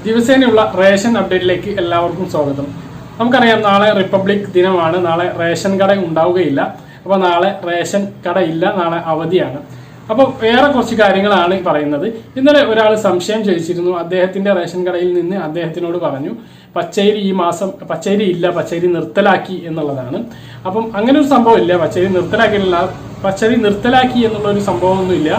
ദിവസേനയുള്ള ration അപ്ഡേറ്റിലേക്ക് എല്ലാവർക്കും സ്വാഗതം. നമുക്കറിയാം നാളെ റിപ്പബ്ലിക് ദിനമാണ്. നാളെ റേഷൻ കട ഉണ്ടാവുകയില്ല. അപ്പോൾ നാളെ റേഷൻ കട ഇല്ല, നാളെ അവധിയാണ്. അപ്പോൾ വേറെ കുറച്ച് കാര്യങ്ങളാണ് പറയുന്നത്. ഇന്നലെ ഒരാൾ സംശയം ചോദിച്ചിരുന്നു. അദ്ദേഹത്തിന്റെ റേഷൻ കടയിൽ നിന്ന് അദ്ദേഹത്തിനോട് പറഞ്ഞു പച്ചരി ഈ മാസം പച്ചരി ഇല്ല, പച്ചരി നിർത്തലാക്കി എന്നുള്ളതാണ്. അപ്പം അങ്ങനെ ഒരു സംഭവം ഇല്ല. പച്ചരി നിർത്തലാക്കി എന്നുള്ള ഒരു സംഭവമൊന്നുമില്ല.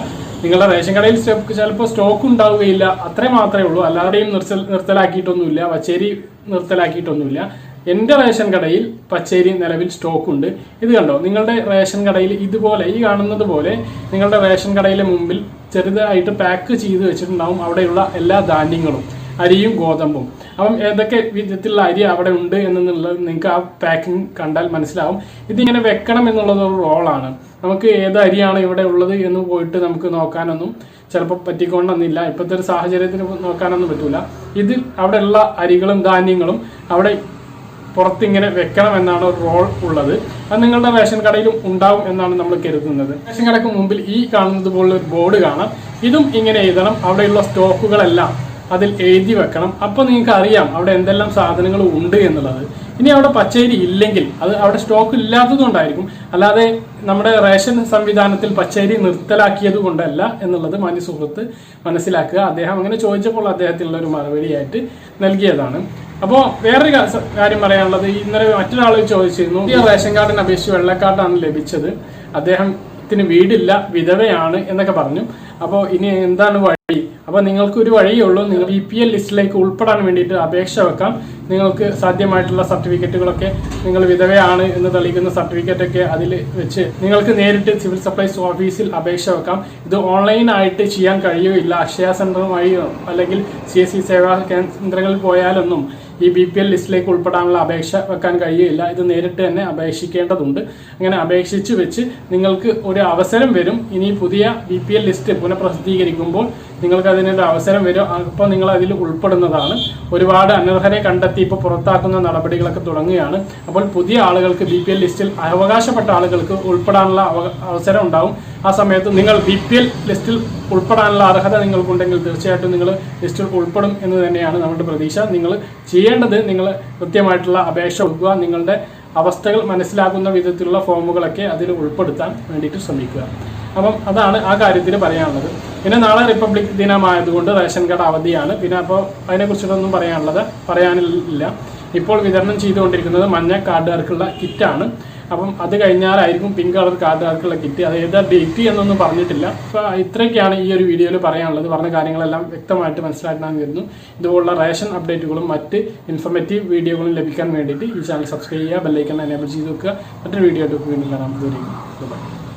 നിങ്ങളുടെ റേഷൻ കടയിൽ ചിലപ്പോൾ സ്റ്റോക്ക് ഉണ്ടാവുകയില്ല, അത്രേ മാത്രമേ ഉള്ളൂ. എല്ലാവരുടെയും നിർത്തലാക്കിയിട്ടൊന്നുമില്ല, പച്ചരി നിർത്തലാക്കിയിട്ടൊന്നുമില്ല. എൻ്റെ റേഷൻ കടയിൽ പച്ചരി നിലവിൽ സ്റ്റോക്ക് ഉണ്ട്. ഇത് കണ്ടോ, നിങ്ങളുടെ റേഷൻ കടയിൽ ഇതുപോലെ ഈ കാണുന്നത് പോലെ നിങ്ങളുടെ റേഷൻ കടയിലെ മുമ്പിൽ ചെറുതായിട്ട് പാക്ക് ചെയ്ത് വെച്ചിട്ടുണ്ടാവും അവിടെയുള്ള എല്ലാ ധാന്യങ്ങളും, അരിയും ഗോതമ്പും. അപ്പം ഏതൊക്കെ വിധത്തിലുള്ള അരി അവിടെ ഉണ്ട് എന്നുള്ളത് നിങ്ങൾക്ക് ആ പാക്കിംഗ് കണ്ടാൽ മനസ്സിലാവും. ഇതിങ്ങനെ വെക്കണം എന്നുള്ളത് ഒരു റോളാണ്. നമുക്ക് ഏത് അരിയാണ് ഇവിടെ ഉള്ളത് എന്ന് പോയിട്ട് നമുക്ക് നോക്കാനൊന്നും ചിലപ്പോൾ പറ്റിക്കൊണ്ടെന്നില്ല. ഇപ്പോഴത്തെ ഒരു സാഹചര്യത്തിന് നോക്കാനൊന്നും പറ്റൂല. ഇത് അവിടെയുള്ള അരികളും ധാന്യങ്ങളും അവിടെ പുറത്തിങ്ങനെ വെക്കണം എന്നാണ് ഒരു റോൾ ഉള്ളത്. അത് നിങ്ങളുടെ റേഷൻ കടയിലും ഉണ്ടാവും എന്നാണ് നമ്മൾ കരുതുന്നത്. റേഷൻ കടയ്ക്ക് മുമ്പിൽ ഈ കാണുന്നത് പോലുള്ള ഒരു ബോർഡ് കാണാം. ഇതും ഇങ്ങനെ എഴുതണം. അവിടെയുള്ള സ്റ്റോക്കുകളെല്ലാം അതിൽ എഴുതി വെക്കണം. അപ്പോൾ നിങ്ങൾക്ക് അറിയാം അവിടെ എന്തെല്ലാം സാധനങ്ങൾ ഉണ്ട് എന്നുള്ളത്. ഇനി അവിടെ പച്ചരി ഇല്ലെങ്കിൽ അത് അവിടെ സ്റ്റോക്ക് ഇല്ലാത്തതുകൊണ്ടായിരിക്കും, അല്ലാതെ നമ്മുടെ റേഷൻ സംവിധാനത്തിൽ പച്ചരി നിർത്തലാക്കിയത് കൊണ്ടല്ല എന്നുള്ളത് മാന്യ സുഹൃത്ത് മനസ്സിലാക്കുക. അദ്ദേഹം അങ്ങനെ ചോദിച്ചപ്പോൾ അദ്ദേഹത്തിനുള്ള ഒരു മറുപടിയായിട്ട് നൽകിയതാണ്. അപ്പോൾ വേറൊരു കാര്യം പറയാനുള്ളത്, ഇന്നലെ മറ്റൊരാൾ ചോദിച്ചിരുന്നു ഈ റേഷൻ കാർഡിനെ അപേക്ഷിച്ച് വെള്ളക്കാർഡാണ് ലഭിച്ചത്, അദ്ദേഹത്തിന് വീടില്ല, വിധവയാണ് എന്നൊക്കെ പറഞ്ഞു. അപ്പോൾ ഇനി എന്താണ് വഴി? അപ്പോൾ നിങ്ങൾക്കൊരു വഴിയേ ഉള്ളൂ. നിങ്ങൾ BPL ലിസ്റ്റിലേക്ക് ഉൾപ്പെടാൻ വേണ്ടിയിട്ട് അപേക്ഷ വെക്കാം. നിങ്ങൾക്ക് സാധ്യമായിട്ടുള്ള സർട്ടിഫിക്കറ്റുകളൊക്കെ, നിങ്ങൾ വിധവയാണ് എന്ന് തെളിയിക്കുന്ന സർട്ടിഫിക്കറ്റൊക്കെ അതിൽ വെച്ച് നിങ്ങൾക്ക് നേരിട്ട് സിവിൽ സപ്ലൈസ് ഓഫീസിൽ അപേക്ഷ വെക്കാം. ഇത് ഓൺലൈനായിട്ട് ചെയ്യാൻ കഴിയുകയില്ല. അക്ഷയ സെന്റർ വഴിയോ അല്ലെങ്കിൽ CSC സേവാ കേന്ദ്രങ്ങളിൽ പോയാലൊന്നും ഈ BPL ലിസ്റ്റിലേക്ക് ഉൾപ്പെടാനുള്ള അപേക്ഷ വെക്കാൻ കഴിയില്ല. ഇത് നേരിട്ട് തന്നെ അപേക്ഷിക്കേണ്ടതുണ്ട്. അങ്ങനെ അപേക്ഷിച്ച് വെച്ച് നിങ്ങൾക്ക് ഒരു അവസരം വരും. ഇനി പുതിയ BPL ലിസ്റ്റ് പുനഃപ്രസിദ്ധീകരിക്കുമ്പോൾ നിങ്ങൾക്ക് അതിനൊരു അവസരം വരും. അപ്പോൾ നിങ്ങൾ അതിൽ ഉൾപ്പെടുന്നതാണ്. ഒരുപാട് അനർഹരെ കണ്ടെത്തി ഇപ്പോൾ പുറത്താക്കുന്ന നടപടികളൊക്കെ തുടങ്ങുകയാണ്. അപ്പോൾ പുതിയ ആളുകൾക്ക് BPL ലിസ്റ്റിൽ അവകാശപ്പെട്ട ആളുകൾക്ക് ഉൾപ്പെടാനുള്ള അവസരം ഉണ്ടാവും. ആ സമയത്ത് നിങ്ങൾ BPL ലിസ്റ്റിൽ ഉൾപ്പെടാനുള്ള അർഹത നിങ്ങൾക്കുണ്ടെങ്കിൽ തീർച്ചയായിട്ടും നിങ്ങൾ ലിസ്റ്റിൽ ഉൾപ്പെടും എന്ന് തന്നെയാണ് നമ്മുടെ പ്രതീക്ഷ. നിങ്ങൾ ചെയ്യേണ്ടത്, നിങ്ങൾ കൃത്യമായിട്ടുള്ള അപേക്ഷ കൊടുക്കുക. നിങ്ങളുടെ അവസ്ഥകൾ മനസ്സിലാക്കുന്ന വിധത്തിലുള്ള ഫോമുകളൊക്കെ അതിൽ ഉൾപ്പെടുത്താൻ വേണ്ടിയിട്ട് ശ്രമിക്കുക. അപ്പം അതാണ് ആ കാര്യത്തിൽ പറയാനുള്ളത്. പിന്നെ നാളെ റിപ്പബ്ലിക് ദിനമായതുകൊണ്ട് റേഷൻ കാർഡ് അവധിയാണ്. പിന്നെ അപ്പോൾ അതിനെക്കുറിച്ചിട്ടൊന്നും പറയാനില്ല. ഇപ്പോൾ വിതരണം ചെയ്തുകൊണ്ടിരിക്കുന്നത് മഞ്ഞ കാർഡുകാർക്കുള്ള കിറ്റാണ്. അപ്പം അത് കഴിഞ്ഞാലായിരിക്കും പിങ്ക് കളർ കാർഡുകാർക്കുള്ള കിറ്റ്. അത് ഏതാ ഡേറ്റ് എന്നൊന്നും പറഞ്ഞിട്ടില്ല. അപ്പോൾ ഇത്രയൊക്കെയാണ് ഈ ഒരു വീഡിയോയിൽ പറയാനുള്ളത്. പറഞ്ഞ കാര്യങ്ങളെല്ലാം വ്യക്തമായിട്ട് മനസ്സിലാക്കാൻ വരുന്നു. ഇതുപോലുള്ള റേഷൻ അപ്ഡേറ്റുകളും മറ്റ് ഇൻഫോർമേറ്റീവ് വീഡിയോകളും ലഭിക്കാൻ വേണ്ടിയിട്ട് ഈ ചാനൽ സബ്സ്ക്രൈബ് ചെയ്യുക, ബെല്ലൈക്കൺ എനേബിൾ ചെയ്ത് വെക്കുക. മറ്റൊരു വീഡിയോ ആയിട്ട് വീണ്ടും കാണാം. ദൂരേക്കും.